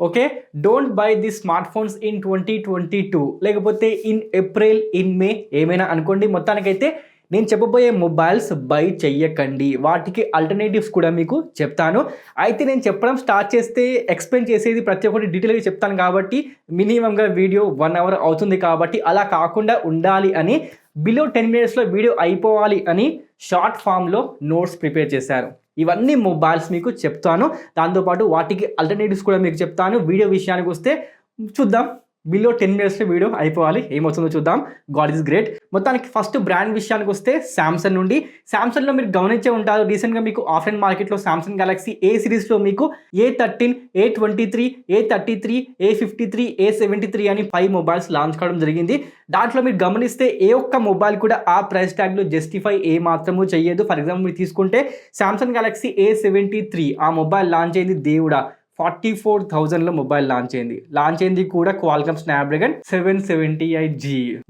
Okay. Don't by the smart phones in 2022 లేకపోతే in April, in మే ఏమైనా అనుకోండి. మొత్తానికైతే నేను చెప్పబోయే మొబైల్స్ బై చెయ్యకండి. వాటికి ఆల్టర్‌నేటివ్స్ కూడా మీకు చెప్తాను. అయితే నేను చెప్పడం స్టార్ట్ చేస్తే ఎక్స్‌ప్లెయిన్ చేసేది ప్రతి ఒక్కటి డీటెయిల్‌గా చెప్తాను కాబట్టి మినిమమ్‌గా వీడియో 1 అవర్ అవుతుంది కాబట్టి అలా కాకుండా ఉండాలి అని బిలో 10 మినిట్స్‌లో వీడియో అయిపోవాలి అని షార్ట్ ఫార్మ్‌లో నోట్స్ ప్రిపేర్ చేశాను. ఇవన్నీ మొబైల్స్ మీకు చెప్తాను. దాంతో పాటు వాటికి ఆల్టర్‌నేటివ్స్ కూడా మీకు చెప్తాను. వీడియో విషయానికొస్తే చూద్దాం. బిలో 10 మినిట్స్‌లో వీడియో అయిపోవాలి. ఏమవుతుందో చూద్దాం. God is great. మొత్తానికి ఫస్ట్ బ్రాండ్ విషయానికొస్తే సామ్‌సంగ్ నుండి. సామ్‌సంగ్‌లో మీరు గమనించే ఉంటారు. రీసెంట్‌గా మీకు ఆఫ్‌లైన్ మార్కెట్‌లో సామ్‌సంగ్ గెలాక్సీ ఏ సిరీస్‌లో మీకు A13, A23, A33, A53, A73 అని 5 మొబైల్స్ లాంచ్ కావడం జరిగింది. దాంట్లో మీరు గమనిస్తే ఏ ఒక్క మొబైల్ కూడా ఆ ప్రైస్ ట్యాగ్‌లో జస్టిఫై ఏ మాత్రము చెయ్యదు. ఫర్ ఎగ్జాంపుల్ మీరు తీసుకుంటే సామ్‌సంగ్ గెలాక్సీ A73 ఆ మొబైల్ లాంచ్ అయింది దేవుడా 44,000లో మొబైల్ లాంచ్ అయింది. లాంచ్ అయింది కూడా క్వాల్కమ్ స్నాప్‌డ్రాగన్ 778G.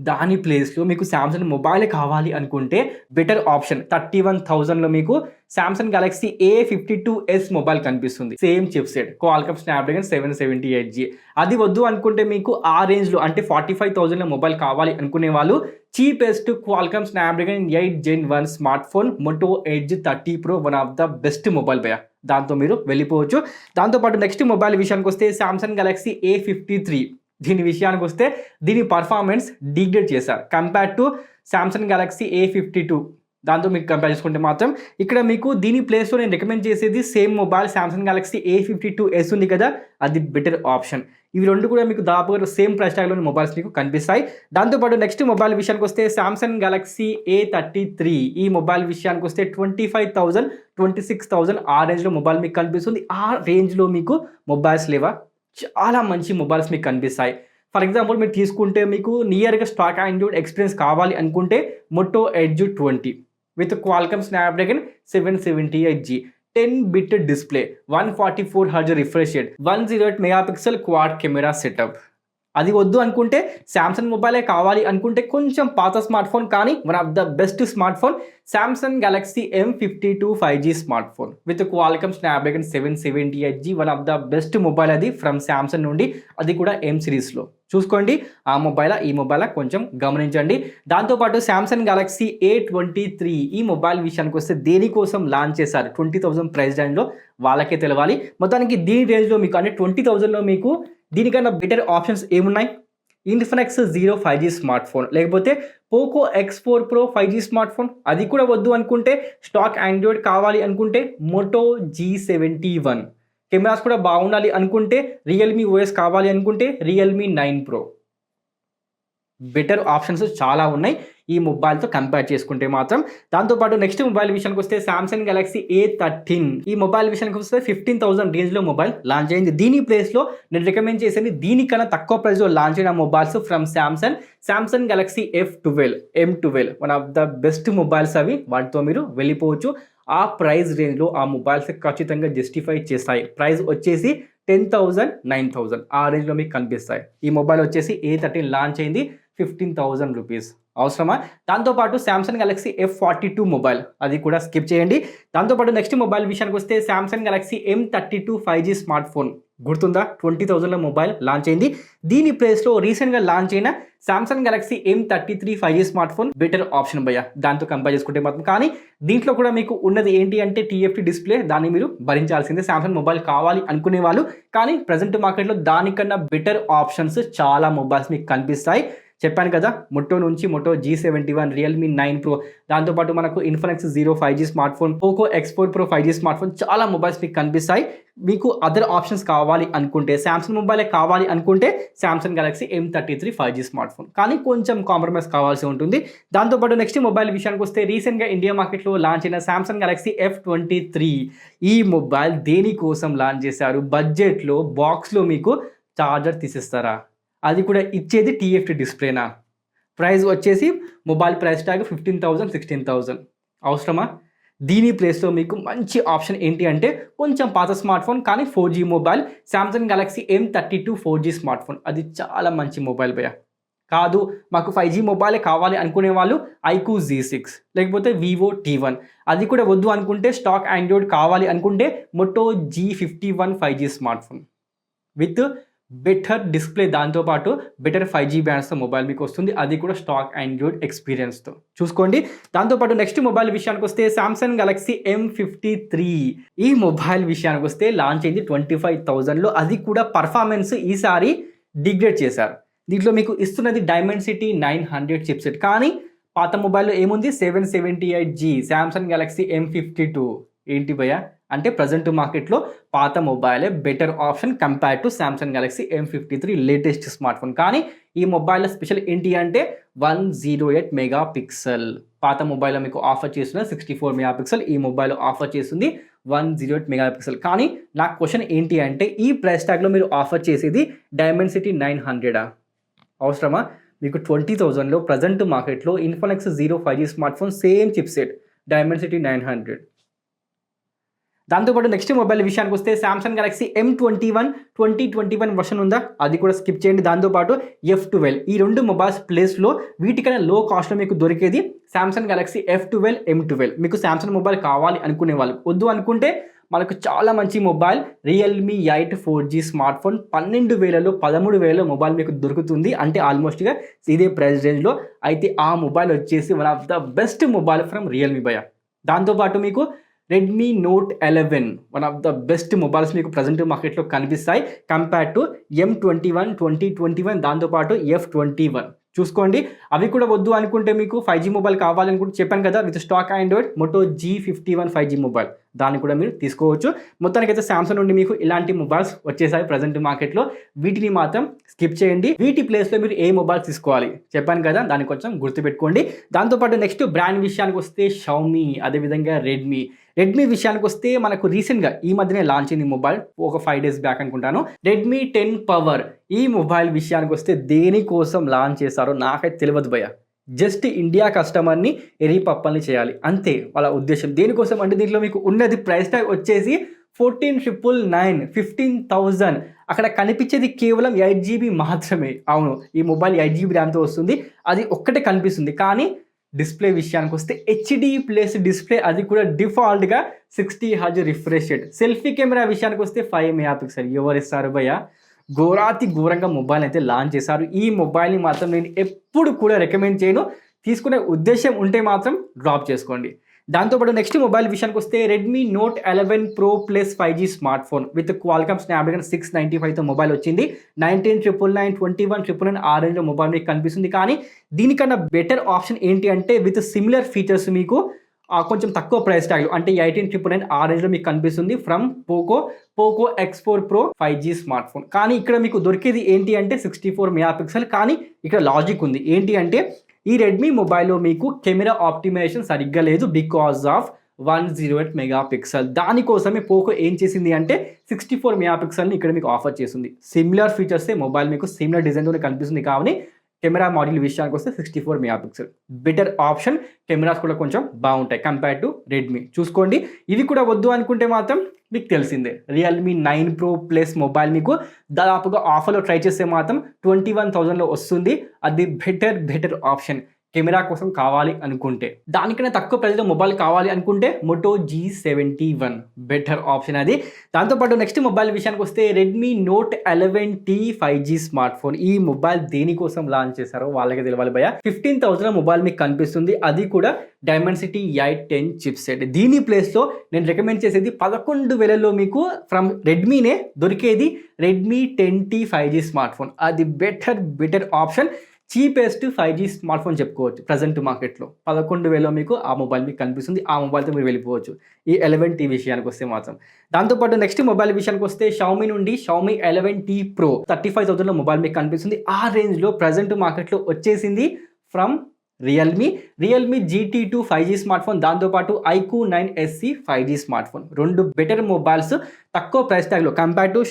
దాని ప్లేస్‌లో మీకు సామ్‌సంగ్ మొబైలే కావాలి అనుకుంటే బెటర్ ఆప్షన్ 31,000లో మీకు సామ్‌సంగ్ గెలాక్సీ A52s మొబైల్ కనిపిస్తుంది. Same chipset Qualcomm Snapdragon 778G. అది వద్దు అనుకుంటే మీకు ఆ రేంజ్‌లో అంటే 45,000లో మొబైల్ కావాలి అనుకునే వాళ్ళు cheapest Qualcomm Snapdragon 8 Gen 1 smart phone Moto Edge 30 Pro one of the best mobile భయ్యా. దాంతో మీరు వెళ్ళిపోవచ్చు. దాంతోపాటు నెక్స్ట్ మొబైల్ విషయానికి వస్తే సామ్‌సంగ్ గెలాక్సీ A53. దీని విషయానికి వస్తే దీని పర్ఫార్మెన్స్ డిగ్రేడ్ చేశారు compare to Samsung Galaxy A52. దాంతో మీకు కంపేర్ చేసుకుంటే మాత్రం ఇక్కడ మీకు దీని ప్లేస్‌లో నేను రికమెండ్ చేసేది same mobile Samsung Galaxy A52s ఉంది కదా అది బెటర్ ఆప్షన్. ఇవి రెండు కూడా మీకు దాదాపుగా సేమ్ ప్రైస్ ట్యాగ్‌లోని మొబైల్స్ మీకు కనిపిస్తాయి. దాంతోపాటు నెక్స్ట్ మొబైల్ విషయానికి వస్తే సామ్‌సంగ్ గెలాక్సీ A33. ఈ మొబైల్ విషయానికి వస్తే 25,000, 26,000 ఆ రేంజ్‌లో మొబైల్ మీకు కనిపిస్తుంది. ఆ రేంజ్‌లో మీకు మొబైల్స్ లేవా? చాలా మంచి మొబైల్స్ మీకు కనిపిస్తాయి. ఫర్ ఎగ్జాంపుల్ మీరు తీసుకుంటే మీకు నియర్‌గా స్టాక్ ఆండ్రాయిడ్ ఎక్స్‌పీరియన్స్ కావాలి అనుకుంటే Moto Edge 20 with Qualcomm Snapdragon 778G. 10-bit display, 144 Hz refresh rate, 108 megapixel quad camera setup. అది వద్దు అనుకుంటే సామ్‌సంగ్ మొబైలే కావాలి అనుకుంటే కొంచెం పాత స్మార్ట్ ఫోన్ కానీ one of the best smart phone Samsung Galaxy M52 5G smart phone with Qualcomm Snapdragon 778G. One of the best mobile అది ఫ్రమ్ సామ్‌సంగ్ నుండి, అది కూడా M సిరీస్‌లో. చూసుకోండి ఆ మొబైల్ ఈ మొబైల్ కొంచెం గమనించండి. దాంతోపాటు సామ్‌సంగ్ గెలాక్సీ A23 ఈ మొబైల్ విషయానికి వస్తే దేనికోసం లాంచ్ చేశారు 20,000 ప్రైస్ రేంజ్‌లో వాళ్ళకే తెలవాలి. మొత్తానికి దీని రేంజ్‌లో మీకు అంటే 20,000లో మీకు దీనికన్నా బెటర్ ఆప్షన్స్ ఏమున్నాయి? Infinix zero 5G smart phone, లేకపోతే Poco X4 Pro 5G smart phone. అది కూడా వద్దు అనుకుంటే స్టాక్ ఆండ్రాయిడ్ కావాలి అనుకుంటే మోటో G71. కెమెరాస్ కూడా బాగుండాలి అనుకుంటే రియల్మీ OS కావాలి అనుకుంటే రియల్మీ 9 Pro. బెటర్ ఆప్షన్స్ చాలా ఉన్నాయి ఈ మొబైల్తో కంపేర్ చేసుకుంటే మాత్రం. దాంతోపాటు నెక్స్ట్ మొబైల్ విషయానికి వస్తే సామ్‌సంగ్ గెలాక్సీ A13. ఈ మొబైల్ విషయానికి వస్తే 15,000 రేంజ్లో మొబైల్ లాంచ్ అయింది. దీని ప్లేస్లో నేను రికమెండ్ చేసేది దీనికన్నా తక్కువ ప్రైస్లో లాంచ్ అయిన mobiles from Samsung Galaxy F12, M12 one of the best mobiles అవి. వాటితో మీరు వెళ్ళిపోవచ్చు. ఆ ప్రైస్ రేంజ్లో ఆ మొబైల్స్ ఖచ్చితంగా జస్టిఫై చేస్తాయి. ప్రైస్ వచ్చేసి 10,000, 9,000 ఆ రేంజ్లో మీకు కనిపిస్తాయి. ఈ మొబైల్ వచ్చేసి A13 లాంచ్ అయింది 15,000 రూపీస్. అవసరమా? దాంతోపాటు సామ్‌సంగ్ గెలాక్సీ F42 మొబైల్ అది కూడా స్కిప్ చేయండి. దాంతోపాటు నెక్స్ట్ మొబైల్ విషయానికి వస్తే Samsung Galaxy M32 5G smart phone గుర్తుందా? 20,000లో మొబైల్ లాంచ్ అయింది. దీని ప్లేస్లో రీసెంట్గా లాంచ్ అయిన Samsung Galaxy M33 5G smart phone better option భయ్యా దాంతో కంపేర్ చేసుకుంటే మాత్రం. కానీ దీంట్లో కూడా మీకు ఉన్నది ఏంటి అంటే TFT డిస్ప్లే, దాన్ని మీరు భరించాల్సిందే. సామ్‌సంగ్ మొబైల్ కావాలి అనుకునే వాళ్ళు, కానీ ప్రజెంట్ మార్కెట్లో దానికన్నా బెటర్ ఆప్షన్స్ చాలా మొబైల్స్ మీకు కనిపిస్తాయి. చెప్పాను కదా మోటో నుంచి మోటో G71, రియల్మీ 9 Pro, దాంతోపాటు మనకు Infinix zero 5G smart phone, Poco X4 Pro 5G smart phone, చాలా మొబైల్స్ మీకు కనిపిస్తాయి. మీకు అదర్ ఆప్షన్స్ కావాలి అనుకుంటే సామ్‌సంగ్ మొబైలే కావాలి అనుకుంటే Samsung Galaxy M33 5G smart phone, కానీ కొంచెం కాంప్రమైజ్ కావాల్సి ఉంటుంది. దాంతోపాటు నెక్స్ట్ మొబైల్ విషయానికి వస్తే రీసెంట్గా ఇండియా మార్కెట్లో లాంచ్ అయిన సామ్‌సంగ్ గెలాక్సీ F23. ఈ మొబైల్ దేనికోసం లాంచ్ చేశారు? బడ్జెట్లో బాక్స్లో మీకు చార్జర్ తీసిస్తారా? అది కూడా ఇచ్చేది TFT డిస్ప్లేనా? ప్రైస్ వచ్చేసి మొబైల్ ప్రైస్ ట్యాగ్ 15,000, 16,000. అవసరమా? దీని ప్లేస్లో మీకు మంచి ఆప్షన్ ఏంటి అంటే కొంచెం పాత స్మార్ట్ ఫోన్ కానీ 4G mobile Samsung Galaxy M32 4G smart phone. అది చాలా మంచి మొబైల్ భయ్యా. కాదు మాకు 5G మొబైలే కావాలి అనుకునే వాళ్ళు iQOO Z6 లేకపోతే Vivo T1. అది కూడా వద్దు అనుకుంటే స్టాక్ ఆండ్రాయిడ్ కావాలి అనుకుంటే Moto G51 5G smart phone. With better display, దాంతోపాటు బెటర్ 5G బ్యాండ్స్తో మొబైల్ మీకు వస్తుంది, అది కూడా స్టాక్ ఆండ్రాయిడ్ ఎక్స్పీరియన్స్తో చూసుకోండి. దాంతోపాటు నెక్స్ట్ మొబైల్ విషయానికి వస్తే సామ్సంగ్ గెలాక్సీ M53. ఈ మొబైల్ విషయానికి వస్తే లాంచ్ అయింది 25,000లో, అది కూడా పర్ఫార్మెన్స్ ఈసారి డిగ్రేడ్ చేశారు. దీంట్లో మీకు ఇస్తున్నది డైమెన్సిటీ 900 చిప్సెట్, కానీ పాత మొబైల్లో ఏముంది 778G సామ్సంగ్ గెలాక్సీ M52. ఏంటి భయ్య అంటే ప్రజెంట్ మార్కెట్లో పాత మొబైలే better option compare to Samsung Galaxy M53 latest smart phone. కానీ ఈ మొబైల్లో స్పెషల్ ఏంటి అంటే 108 మెగా పిక్సెల్. పాత మొబైల్లో మీకు ఆఫర్ చేస్తున్న 64 మెగా పిక్సెల్, ఈ మొబైల్లో ఆఫర్ చేస్తుంది 108 మెగా పిక్సెల్. కానీ నా క్వశ్చన్ ఏంటి అంటే ఈ ప్రైస్ ట్యాగ్లో మీరు ఆఫర్ చేసేది డైమెన్సిటీ 900 అవసరమా? మీకు 20,000లో ప్రజెంట్ మార్కెట్లో Infinix zero 5G smart phone same chipset Dimensity 900. దాంతోపాటు నెక్స్ట్ మొబైల్ విషయానికి వస్తే సామ్సంగ్ గెలాక్సీ M21 2021 వర్షన్ ఉందా, అది కూడా స్కిప్ చేయండి. దాంతోపాటు F12, ఈ రెండు మొబైల్స్ ప్లేస్లో వీటికైనా లో కాస్ట్లో మీకు దొరికేది సామ్సంగ్ గెలాక్సీ F12 M12. మీకు సామ్సంగ్ మొబైల్ కావాలి అనుకునే వాళ్ళు, వద్దు అనుకుంటే మనకు చాలా మంచి mobile Realme 8 4G smart phone 12,000లో 13,000లో మొబైల్ మీకు దొరుకుతుంది, అంటే ఆల్మోస్ట్గా ఇదే ప్రైస్ రేంజ్లో. అయితే ఆ మొబైల్ వచ్చేసి one of the best mobile from Realme భయ్య. దాంతోపాటు మీకు Redmi Note 11 one of the best mobiles మీకు ప్రజెంట్ మార్కెట్లో కనిపిస్తాయి కంపేర్ టు M21 2021, దాంతోపాటు F21 చూసుకోండి. అవి కూడా వద్దు అనుకుంటే మీకు 5G మొబైల్ కావాలనుకుంటే చెప్పాను కదా with stock Android Moto G51 5G mobile, దాన్ని కూడా మీరు తీసుకోవచ్చు. మొత్తానికైతే సామ్సంగ్ నుండి మీకు ఇలాంటి మొబైల్స్ వచ్చేసాయి ప్రజెంట్ మార్కెట్లో, వీటిని మాత్రం స్కిప్ చేయండి. వీటి ప్లేస్లో మీరు ఏ మొబైల్ తీసుకోవాలి చెప్పాను కదా, దాన్ని కొంచెం గుర్తుపెట్టుకోండి. దాంతోపాటు నెక్స్ట్ బ్రాండ్ విషయానికి వస్తే షామీ, అదేవిధంగా రెడ్మీ విషయానికి వస్తే మనకు రీసెంట్గా ఈ మధ్యనే లాంచ్ అయింది మొబైల్, ఒక 5 days బ్యాక్ అనుకుంటాను. Redmi 10 power. ఈ మొబైల్ విషయానికి వస్తే దేనికోసం లాంచ్ చేశారో నాకైతే తెలియదు భయ్య. జస్ట్ ఇండియా కస్టమర్ని ఎరిపప్పల్ని చేయాలి అంతే వాళ్ళ ఉద్దేశం. దేనికోసం అంటే దీంట్లో మీకు ఉన్నది ప్రైస్ ట్యాగ్ వచ్చేసి 14,999 15,000. అక్కడ కనిపించేది కేవలం 8GB మాత్రమే. అవును, ఈ మొబైల్ 8GB ర్యామ్తో వస్తుంది, అది ఒక్కటే కనిపిస్తుంది. కానీ డిస్ప్లే విషయానికి వస్తే HD ప్లస్ డిస్ప్లే, అది కూడా డిఫాల్ట్గా 60Hz refresh rate. Selfie camera విషయానికి వస్తే 5 మెగా పిక్సెల్. ఎవరు ఇస్తారు భయ్య? ఘోరంగా మొబైల్ అయితే లాంచ్ చేశారు. ఈ మొబైల్ని మాత్రం నేను ఎప్పుడు కూడా రికమెండ్ చేయను, తీసుకునే ఉద్దేశం ఉంటే మాత్రం డ్రాప్ చేసుకోండి. దాంతోపాటు నెక్స్ట్ మొబైల్ విషయానికి వస్తే Redmi Note 11 Pro plus 5G smart phone with Qualcomm Snapdragon 695తో మొబైల్ వచ్చింది. 19,999 21,999 ఆ రేంజ్లో మొబైల్ మీకు కనిపిస్తుంది. కానీ దీనికన్నా బెటర్ ఆప్షన్ ఏంటి అంటే విత్ సిమిలర్ ఫీచర్స్ మీకు కొంచెం తక్కువ ప్రైస్ ట్యాగ్లు, అంటే 18,999 ఆ రేంజ్లో మీకు కనిపిస్తుంది from Poco X4 Pro 5G smart phone. కానీ ఇక్కడ మీకు దొరికేది ఏంటి అంటే 64 మెగా పిక్సెల్. కానీ ఇక్కడ లాజిక్ ఉంది, ఏంటి అంటే ఈ రెడ్మీ మొబైల్లో మీకు కెమెరా ఆప్టిమైజేషన్ సరిగ్గా లేదు బికాజ్ ఆఫ్ 108 మెగా పిక్సెల్. దానికోసమే పోకో ఏం చేసింది అంటే 64 మెగా పిక్సెల్ని ఇక్కడ మీకు ఆఫర్ చేస్తుంది. సిమిలర్ ఫీచర్సే మొబైల్ మీకు సిమిలర్ డిజైన్తోనే కనిపిస్తుంది. కానీ కెమెరా మాడ్యూల్ విషయానికి వస్తే 64 mega pixel better option. Cameras కూడా కొంచెం బాగుంటాయి కంపేర్ టు రెడ్మీ చూసుకోండి. ఇవి కూడా వద్దు అనుకుంటే మాత్రం మీకు తెలిసిందే రియల్మీ 9 Pro ప్లస్ మొబైల్ మీకు దాదాపుగా ఆఫర్లో ట్రై చేస్తే మాత్రం 21,000లో వస్తుంది. అది బెటర్ ఆప్షన్ కెమెరా కోసం కావాలి అనుకుంటే. దానికన్నా తక్కువ ప్రైస్లో మొబైల్ కావాలి అనుకుంటే Moto G71 బెటర్ ఆప్షన్ అది. దాంతోపాటు నెక్స్ట్ మొబైల్ విషయానికి వస్తే Redmi note 11T 5G smart phone. ఈ మొబైల్ దేనికోసం లాంచ్ చేశారో వాళ్ళకి తెలియాలి భయ్య. 15,000 మొబైల్ మీకు కనిపిస్తుంది, అది కూడా డైమెన్సిటీ 810 చిప్సెట్. దీని ప్లేస్లో నేను రికమెండ్ చేసేది 11,000లో మీకు ఫ్రమ్ రెడ్మీనే దొరికేది Redmi 10T 5G smart phone. అది better option. Cheapest 5G smart phone చెప్పుకోవచ్చు ప్రజెంట్ మార్కెట్లో. 11,000లో మీకు ఆ మొబైల్ మీకు కనిపిస్తుంది, ఆ మొబైల్తో మీరు వెళ్ళిపోవచ్చు ఈ 11T విషయానికి వస్తే మాత్రం. దాంతోపాటు నెక్స్ట్ మొబైల్ విషయానికి వస్తే షామీ నుండి షామీ 11T Pro 35,000లో మొబైల్ మీకు కనిపిస్తుంది. ఆ రేంజ్లో ప్రజెంట్ మార్కెట్లో వచ్చేసింది from Realme GT2 5G smart phone, దాంతోపాటు iQOO 9SC 5G smart phone. రెండు బెటర్ మొబైల్స్ తక్కువ ప్రైస్ ట్యాగ్లో కంపేర్ టు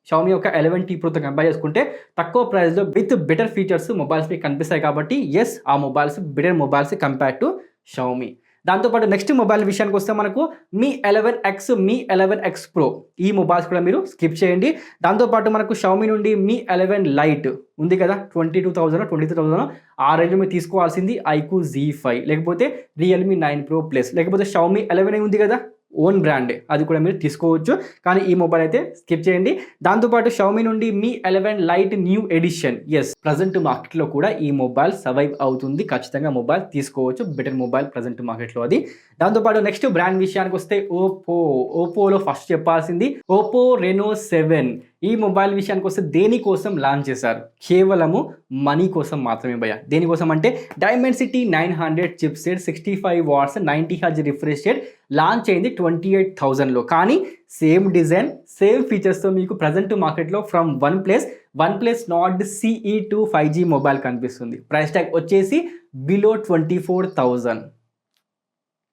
షామీ ఒక 11T Proతో కంపేర్ చేసుకుంటే తక్కువ ప్రైస్లో విత్ బెటర్ ఫీచర్స్ మొబైల్స్ మీకు కనిపిస్తాయి. కాబట్టి ఎస్, ఆ mobiles better mobiles compare to Xiaomi. దాంతోపాటు నెక్స్ట్ మొబైల్ విషయానికి వస్తే మనకు మీ 11X Pro ఈ మొబైల్స్ కూడా మీరు స్కిప్ చేయండి. దాంతోపాటు మనకు షామీ నుండి మీ 11 Lite ఉంది కదా 22,000 23,000 ఆ రేంజ్లో మీరు తీసుకోవాల్సింది iQOO Z5, లేకపోతే రియల్మీ 9 Pro ప్లస్, లేకపోతే షామీ 11 ఉంది కదా ఓన్ బ్రాండే, అది కూడా మీరు తీసుకోవచ్చు. కానీ ఈ మొబైల్ అయితే స్కిప్ చేయండి. దాంతోపాటు షామీ నుండి Mi 11 lite new edition, yes present మార్కెట్లో కూడా ఈ మొబైల్ సర్వైవ్ అవుతుంది. ఖచ్చితంగా మొబైల్ తీసుకోవచ్చు, బెటర్ మొబైల్ ప్రజెంట్ మార్కెట్లో అది. దాంతోపాటు నెక్స్ట్ బ్రాండ్ విషయానికి వస్తే ఓపోలో ఫస్ట్ చెప్పాల్సింది ఓపో రెనో 7. ఈ మొబైల్ విషయానికి వస్తే దేనికోసం లాంచ్ చేశారు? కేవలము మనీ కోసం మాత్రమే భయ్య. దేనికోసం అంటే Dimensity 900 chip set, 65 watts, 90 hertz refresh rate launch అయింది 28,000లో. కానీ సేమ్ డిజైన్ సేమ్ ఫీచర్స్తో మీకు ప్రజెంట్ మార్కెట్లో from one plus not CE2 5G mobile కనిపిస్తుంది. ప్రైస్ ట్యాగ్ వచ్చేసి బిలో 24,000.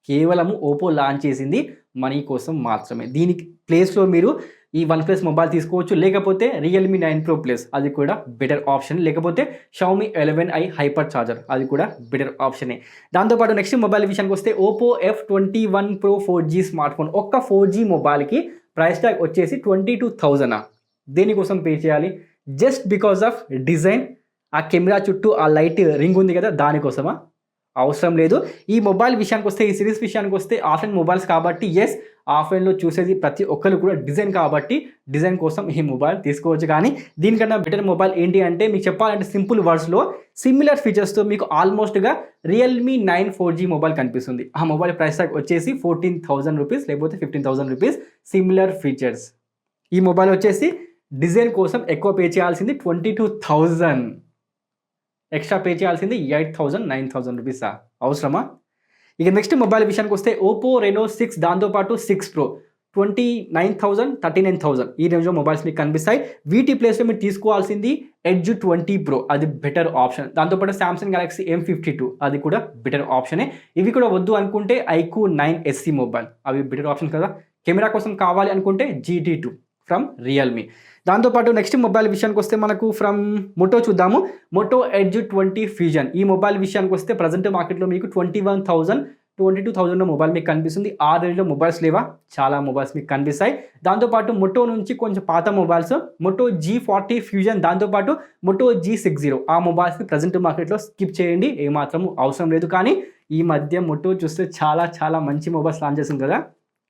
కేవలము ఓపో లాంచ్ చేసింది మనీ కోసం మాత్రమే. దీనికి ప్లేస్లో మీరు ఈ OnePlus మొబైల్ తీసుకోవచ్చు, లేకపోతే రియల్మీ 9 Pro Plus, అది కూడా బెటర్ ఆప్షన్, లేకపోతే షామీ 11i హైపర్ ఛార్జర్, అది కూడా బెటర్ ఆప్షనే. దాంతోపాటు నెక్స్ట్ మొబైల్ విషయానికి వస్తే Oppo F21 Pro 4G smart phone. ఒక్క 4G మొబైల్కి ప్రైస్ ట్యాగ్ వచ్చేసి 22,000. దేనికోసం పే చేయాలి? జస్ట్ బికాస్ ఆఫ్ డిజైన్, ఆ కెమెరా చుట్టూ ఆ లైట్ రింగ్ ఉంది కదా, దానికోసమా? అవసరం లేదు. ఈ మొబైల్ విషయానికి వస్తే, ఈ సిరీస్ విషయానికి వస్తే ఆఫ్లైన్ మొబైల్స్ కాబట్టి ఎస్, ఆఫ్లైన్లో చూసేది ప్రతి ఒక్కరు కూడా డిజైన్ కాబట్టి డిజైన్ కోసం ఈ మొబైల్ తీసుకోవచ్చు. కానీ దీనికన్నా బెటర్ మొబైల్ ఏంటి అంటే మీకు చెప్పాలంటే సింపుల్ వర్డ్స్లో సిమిలర్ ఫీచర్స్తో మీకు ఆల్మోస్ట్గా రియల్మీ 9 4G మొబైల్ కనిపిస్తుంది. ఆ మొబైల్ ప్రైస్ ట్యాగ్ వచ్చేసి 14,000 రూపీస్, లేకపోతే 15,000 రూపీస్. Similar features. ఈ మొబైల్ వచ్చేసి డిజైన్ కోసం ఎక్కువ పే చేయాల్సింది 22,000, ఎక్స్ట్రా పే చేయాల్సింది 8,000 9,000 రూపీసా? అవసరమా? ఇక నెక్స్ట్ మొబైల్ విషయానికి వస్తే ఓపో రెనో 6, దాంతోపాటు 6 Pro 29,000 39,000 ఈ రేంజ్లో మొబైల్స్ మీకు కనిపిస్తాయి. వీటి ప్లేస్లో మీరు తీసుకోవాల్సింది ఎడ్జ్ 20 Pro, అది బెటర్ ఆప్షన్. దాంతోపాటు సామ్సంగ్ గెలాక్సీ M52, అది కూడా బెటర్ ఆప్షనే. ఇవి కూడా వద్దు అనుకుంటే ఐక్యూ 9SC మొబైల్, అవి బెటర్ ఆప్షన్ కదా. కెమెరా కోసం కావాలి అనుకుంటే GT2 ఫ్రమ్ రియల్మీ. దాంతోపాటు నెక్స్ట్ మొబైల్ విషయానికి వస్తే మనకు ఫ్రమ్ మోటో చూద్దాము. Moto Edge 20 Fusion. ఈ మొబైల్ విషయానికి వస్తే ప్రజెంట్ మార్కెట్లో మీకు 21,000 22,000 మొబైల్ మీకు కనిపిస్తుంది. ఆ రేంజ్లో మొబైల్స్ లేవా? చాలా మొబైల్స్ మీకు కనిపిస్తాయి. దాంతోపాటు మోటో నుంచి కొంచెం పాత మొబైల్స్ మోటో G40 ఫ్యూజన్, దాంతోపాటు మోటో G60, ఆ మొబైల్స్ని ప్రజెంట్ మార్కెట్లో స్కిప్ చేయండి, ఏమాత్రం అవసరం లేదు. కానీ ఈ మధ్య మోటో చూస్తే చాలా మంచి మొబైల్స్ లాంచ్ చేసింది కదా,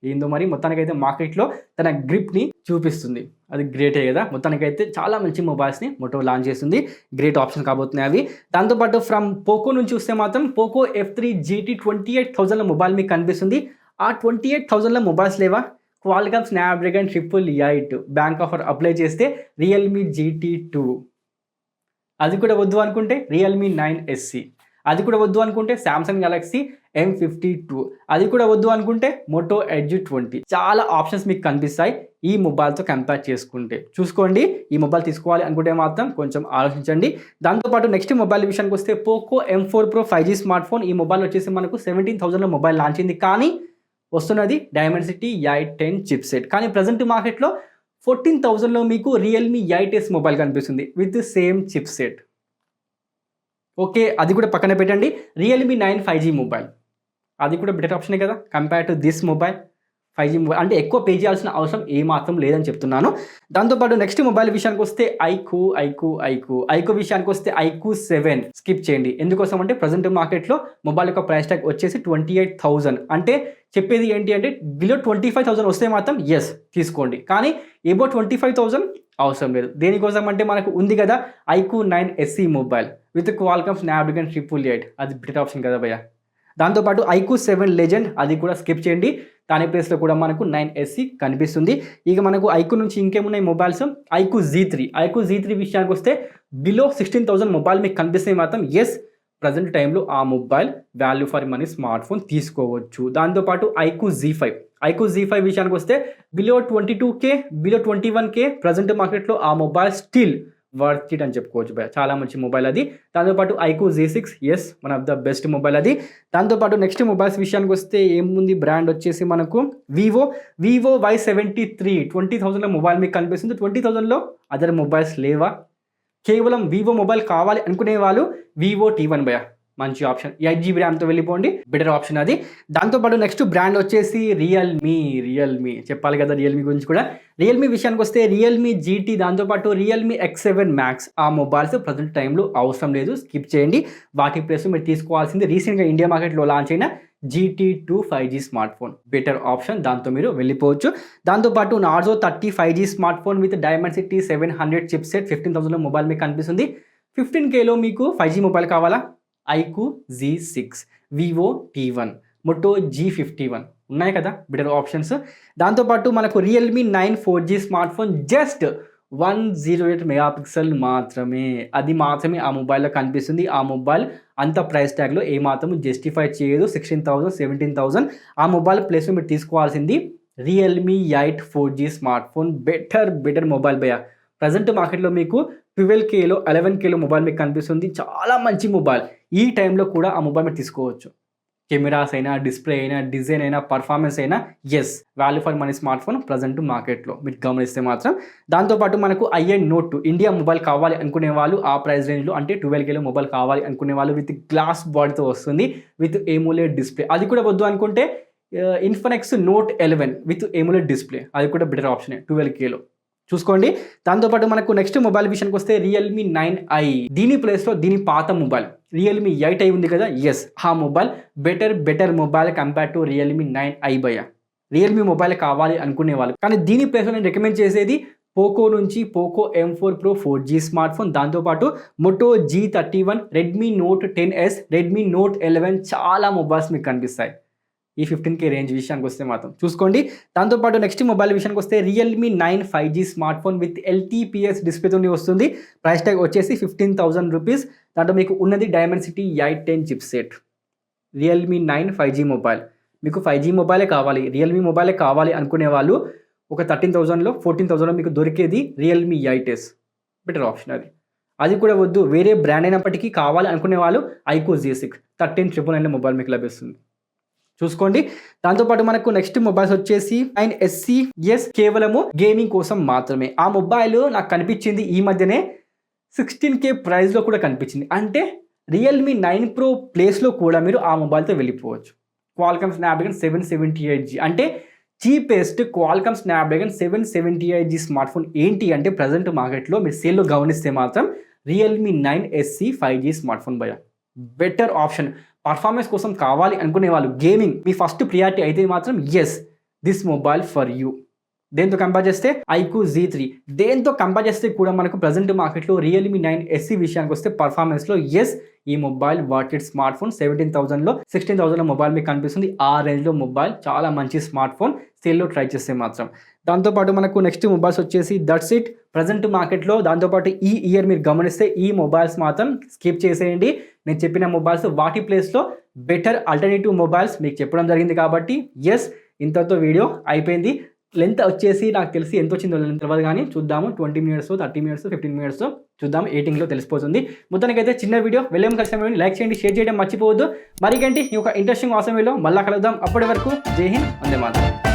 ఏందో మరి మొత్తానికైతే మార్కెట్లో తన గ్రిప్ని చూపిస్తుంది. అది గ్రేటే కదా. మొత్తానికైతే చాలా మంచి మొబైల్స్ని మోటో లాంచ్ చేస్తుంది. గ్రేట్ ఆప్షన్ కాబోతున్నాయి అవి. దాంతోపాటు ఫ్రమ్ పోకో నుంచి చూస్తే మాత్రం పోకో F3 GT 28,000 మొబైల్ మీకు కనిపిస్తుంది. ఆ 28,000 మొబైల్స్ లేవా? Qualcomm Snapdragon 888 bank offer apply చేస్తే రియల్మీ GT2, అది కూడా వద్దు అనుకుంటే రియల్మీ 9SC, అది కూడా వద్దు అనుకుంటే సామ్సంగ్ గెలాక్సీ M52, అది కూడా వద్దు అనుకుంటే మోటో ఎడ్జ్ 20. చాలా ఆప్షన్స్ మీకు కనిపిస్తాయి ఈ మొబైల్తో కంపేర్ చేసుకుంటే. చూసుకోండి, ఈ మొబైల్ తీసుకోవాలి అనుకుంటే మాత్రం కొంచెం ఆలోచించండి. దాంతోపాటు నెక్స్ట్ మొబైల్ విషయానికి వస్తే Poco M4 Pro 5G smart phone. ఈ మొబైల్ వచ్చేసి మనకు 17,000 మొబైల్ లాంచ్ అయింది. కానీ వస్తున్నది డైమెన్సిటీ 810 చిప్ సెట్. కానీ ప్రజెంట్ మార్కెట్లో 14,000లో మీకు రియల్మీ 8S మొబైల్ కనిపిస్తుంది with same chip set. Okay, అది కూడా పక్కన పెట్టండి. రియల్మీ 9 5G మొబైల్, అది కూడా బెటర్ ఆప్షనే కదా compare to this mobile. 5G mobile అంటే ఎక్కువ పే చేయాల్సిన అవసరం ఏమాత్రం లేదని చెప్తున్నాను. దాంతోపాటు నెక్స్ట్ మొబైల్ విషయానికి వస్తే ఐక్యూ విషయానికి వస్తే ఐక్యూ 7 స్కిప్ చేయండి. ఎందుకోసం అంటే ప్రజెంట్ మార్కెట్లో మొబైల్ యొక్క ప్రైస్ ట్యాగ్ వచ్చేసి 28,000. అంటే చెప్పేది ఏంటి అంటే బిలో 25,000 వస్తే మాత్రం ఎస్ తీసుకోండి, కానీ ఎబో 25,000 అవసరం లేదు. దేనికోసం అంటే మనకు ఉంది కదా iQOO 9SC mobile with Qualcomm Snapdragon 888, అది బెటర్ ఆప్షన్ కదా భయ్య. దాంతోపాటు ఐక్యూ 7 లెజెండ్, అది కూడా స్కిప్ చేయండి. దాని ప్లేస్లో కూడా మనకు 9SC కనిపిస్తుంది. ఇక మనకు ఐక్యూ నుంచి ఇంకేమున్నాయి మొబైల్స్? ఐక్యూ Z3 విషయానికి వస్తే బిలో 16,000 మొబైల్ మీకు కనిపిస్తే మాత్రం ఎస్ ప్రజెంట్ టైంలో ఆ mobile value for money smart phone తీసుకోవచ్చు. దాంతోపాటు ఐక్యూ Z5 విషయానికి వస్తే below 22K below 21K present మార్కెట్లో ఆ మొబైల్ స్టిల్ వర్త్ ఇట్ అని చెప్పుకోవచ్చు భయ. చాలా మంచి మొబైల్ అది. దాంతోపాటు iQOO Z6 yes one of the best mobile అది. దాంతోపాటు నెక్స్ట్ మొబైల్స్ విషయానికి వస్తే ఏముంది? బ్రాండ్ వచ్చేసి మనకు వివో Y73 20,000లో మొబైల్ మీకు కనిపిస్తుంది. 20,000లో అదర్ మొబైల్స్ లేవా? కేవలం వివో మొబైల్ కావాలి అనుకునే వాళ్ళు వివో T1 భయ, మంచి ఆప్షన్. 8GB ర్యామ్తో వెళ్ళిపోండి, బెటర్ ఆప్షన్ అది. దాంతోపాటు నెక్స్ట్ బ్రాండ్ వచ్చేసి రియల్మీ చెప్పాలి కదా రియల్మీ గురించి కూడా. రియల్మీ విషయానికి వస్తే రియల్మీ GT, దాంతోపాటు రియల్మీ X7 Max, ఆ మొబైల్స్ ప్రజెంట్ టైంలో అవసరం లేదు, స్కిప్ చేయండి. వాటి ప్లేస్ మీరు తీసుకోవాల్సింది రీసెంట్గా ఇండియా మార్కెట్లో లాంచ్ అయిన GT2 5G smart phone better option, దాంతో మీరు వెళ్ళిపోవచ్చు. దాంతోపాటు Narzo 30 5G smart phone with Dimensity 700 chip set 15,000లో మొబైల్ మీకు కనిపిస్తుంది. 15Kలో మీకు 5G మొబైల్ కావాలా? IQ Z6, Vivo T1, Moto G51 ఉన్నాయి కదా బెటర్ ఆప్షన్స్. దాంతోపాటు మనకు Realme 9 4G smart phone just 108 megapixel మాత్రమే, అది మాత్రమే ఆ మొబైల్లో కనిపిస్తుంది. ఆ మొబైల్ అంత ప్రైస్ ట్యాగ్లో ఏమాత్రం జస్టిఫై చేయదు. 16,000 17,000 ఆ మొబైల్ ప్లేస్లో మీరు తీసుకోవాల్సింది Realme 8 4G smart phone. Better mobile భయ్యా. ప్రజెంట్ మార్కెట్లో మీకు 12Kలో 11Kలో మొబైల్ మీకు కనిపిస్తుంది. చాలా మంచి మొబైల్. ఈ టైంలో కూడా ఆ మొబైల్ మీరు తీసుకోవచ్చు. కెమెరాస్ అయినా, డిస్ప్లే అయినా, డిజైన్ అయినా, పర్ఫార్మెన్స్ అయినా S value for money smart phone present మార్కెట్లో మీరు గమనిస్తే మాత్రం. దాంతోపాటు మనకు ఐఎన్ నోట్ 2 ఇండియా మొబైల్ కావాలి అనుకునే వాళ్ళు ఆ ప్రైస్ రేంజ్లో, అంటే 12Kలో మొబైల్ కావాలి అనుకునే వాళ్ళు విత్ గ్లాస్ బాడీతో వస్తుంది, విత్ ఎమోలెడ్ డిస్ప్లే. అది కూడా వద్దు అనుకుంటే Infinix note 11 with AMOLED display, అది కూడా బెటర్ ఆప్షనే 12Kలో చూసుకోండి. దాంతోపాటు మనకు నెక్స్ట్ మొబైల్ విషయానికి వస్తే రియల్మీ 9i. దీని ప్లేస్లో దీని పాత మొబైల్ రియల్మీ 8i ఉంది కదా, ఎస్ ఆ mobile better mobile compare to Realme 9i భయ్యా. రియల్మీ మొబైల్ కావాలి అనుకునే వాళ్ళు, కానీ దీని ప్లేస్లో నేను రికమెండ్ చేసేది పోకో నుంచి Poco M4 Pro 4G smart phone. దాంతోపాటు Moto G31, Redmi Note 10s, Redmi Note 11 చాలా మొబైల్స్ మీకు కనిపిస్తాయి ఈ 15K రేంజ్ విషయానికి వస్తే మాత్రం చూసుకోండి. దాంతోపాటు నెక్స్ట్ మొబైల్ విషయానికి వస్తే Realme 9 5G smart phone with LTPS డిస్ప్లేతో వస్తుంది. ప్రైస్ ట్యాగ్ వచ్చేసి 15,000 రూపీస్. దాంట్లో మీకు ఉన్నది Dimensity 810 chip set. Realme 9 5G mobile. మీకు 5G మొబైలే కావాలి, రియల్మీ మొబైలే కావాలి అనుకునే వాళ్ళు ఒక 13,000లో 14,000లో మీకు దొరికేది రియల్మీ 8s బెటర్ ఆప్షన్. అది కూడా వద్దు, వేరే బ్రాండ్ అయినప్పటికీ కావాలి అనుకునే వాళ్ళు ఐక్యూ Z6 13,999లో మొబైల్ మీకు లభిస్తుంది చూసుకోండి. దాంతోపాటు మనకు నెక్స్ట్ మొబైల్స్ వచ్చేసి 9SC కేవలము గేమింగ్ కోసం మాత్రమే. ఆ మొబైల్ నాకు కనిపించింది ఈ మధ్యనే 16K ప్రైస్లో కూడా కనిపించింది. అంటే రియల్మీ 9 Pro ప్లేస్లో కూడా మీరు ఆ మొబైల్తో వెళ్ళిపోవచ్చు. క్వాల్కమ్ స్నాప్డ్రాగన్ 778G అంటే cheapest Qualcomm Snapdragon 778G smart phone ఏంటి అంటే ప్రజెంట్ మార్కెట్లో మీరు సేల్లో గమనిస్తే మాత్రం Realme 9SC 5G smart phone భయ్యా. Better option. పర్ఫార్మెన్స్ కోసం కావాలి అనుకునే వాళ్ళు, గేమింగ్ మీ ఫస్ట్ ప్రియారిటీ అయితే మాత్రం yes this mobile for you. దేంతో కంపేర్ చేస్తే ఐక్యూ Z3, దేంతో కంపేర్ చేస్తే కూడా మనకు ప్రజెంట్ మార్కెట్లో రియల్మీ 9SC విషయానికి వస్తే పర్ఫార్మెన్స్లో ఎస్ ఈ మొబైల్ వాటెడ్ స్మార్ట్ ఫోన్. 17,000లో 16,000లో మొబైల్ మీకు కనిపిస్తుంది. ఆ రేంజ్లో మొబైల్ చాలా మంచి స్మార్ట్ ఫోన్ సేల్లో ట్రై చేస్తే మాత్రం. దాంతోపాటు మనకు నెక్స్ట్ మొబైల్స్ వచ్చేసి దట్స్ ఇట్ ప్రజెంట్ మార్కెట్లో. దాంతోపాటు ఈ ఇయర్ మీరు గమనిస్తే ఈ మొబైల్స్ మాత్రం స్కిప్ చేసేయండి. నేను చెప్పిన మొబైల్స్ వాటి ప్లేస్లో బెటర్ ఆల్టర్నేటివ్ మొబైల్స్ మీకు చెప్పడం జరిగింది కాబట్టి ఎస్ ఇంతతో వీడియో అయిపోయింది. లెంత్ వచ్చేసి నాకు తెలిసి ఎంత వచ్చిందో తెలియదు, కానీ చూద్దాము 20 మినిట్స్ 30 మినిట్స్ 15 మినిట్స్ చూద్దాం, ఎడిటింగ్లో తెలిసిపోతుంది. మొత్తానికైతే చిన్న వీడియో వెళ్ళేం కలిసి లైక్ చేయండి, షేర్ చేయడం మర్చిపోవద్దు. మరికంటి ఈ ఒక ఇంట్రెస్టింగ్ ఆసమ్ వీడియో మళ్ళీ కలుద్దాం. అప్పటి వరకు జై హింద్, వందే మాతరం.